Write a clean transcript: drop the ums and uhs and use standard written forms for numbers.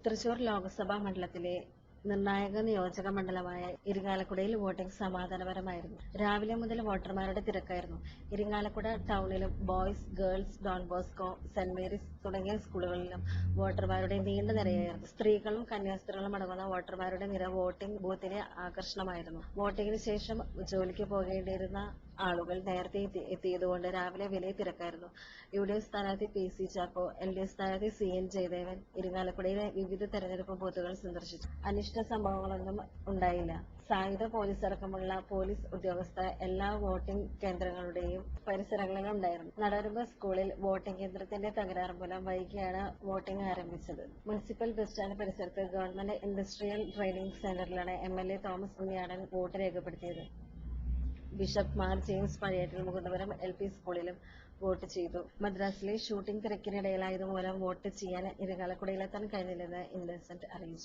തൃശൂർ ലോക്സഭാ മണ്ഡലത്തിലെ നിർണായക നിയോജക മണ്ഡലമായ ഇരിങ്ങാലക്കുടയിൽ വോട്ടിംഗ് സമാധാനപരമായിരുന്നു. രാവിലെ മുതൽ വോട്ടർമാരുടെ തിരക്കായിരുന്നു. ഇരിങ്ങാലക്കുട ടൗണിലും boys, girls, Don Bosco, saint Mary's തുടങ്ങിയ സ്കൂളുകളിലും വോട്ടർമാരുടെ നീണ്ട നിരയായിരുന്നു. സ്ത്രീകളും കന്യാസ്ത്രീകളും അടങ്ങുന്ന വോട്ടർമാരുടെ നിര വോട്ടിംഗ് ബൂത്തിലെ ആകർഷണമായിരുന്നു. വോട്ടിംഗിന് ശേഷം ജോലിക്ക് പോകേണ്ടിയിരുന്ന ആളുകൾ നേരത്തെ എത്തിയതുകൊണ്ട് രാവിലെ വലിയ തിരക്കായിരുന്നു. UDF സ്ഥാനാർത്ഥി PC ചാക്കോ, LDF സ്ഥാനാർത്ഥി CN ജയദേവൻ ഇരിങ്ങാലക്കുടയിലെ വിവിധ തെരഞ്ഞെടുപ്പ് ബൂത്തുകൾ സന്ദർശിച്ചു. അനിഷ്ട സംഭവങ്ങളൊന്നും ഉണ്ടായില്ല. സായുധ പോലീസടക്കമുള്ള പോലീസ് ഉദ്യോഗസ്ഥർ എല്ലാ വോട്ടിംഗ് കേന്ദ്രങ്ങളുടെയും പരിസരങ്ങളിലും ഉണ്ടായിരുന്നു. നടവരമ്പ് സ്കൂളിൽ വോട്ടിംഗ് കേന്ദ്രത്തിന്റെ തകരാറ് മൂലം വൈകിയാണ് വോട്ടിംഗ് ആരംഭിച്ചത്. മുനിസിപ്പൽ ബസ് സ്റ്റാൻഡ് പരിസരത്ത് ഗവൺമെന്റ് ഇൻഡസ്ട്രിയൽ ട്രെയിനിംഗ് സെന്ററിലാണ് MLA തോമസ് ഉണ്ണിയാടൻ വോട്ട് രേഖപ്പെടുത്തിയത്. ബിഷപ്പ് മാർ ജെയിംസ് പഴയേറ്റിൽ മുകുന്ദപുരം LP സ്കൂളിലും വോട്ട് ചെയ്തു. മദ്രാസിലെ ഷൂട്ടിംഗ് തിരക്കിനിടയിലായതുമൂലം വോട്ട് ചെയ്യാൻ ഇരിങ്ങാലക്കുടയിലെത്താൻ കഴിഞ്ഞില്ലെന്ന് ഇന്നസെന്റ് അറിയിച്ചു.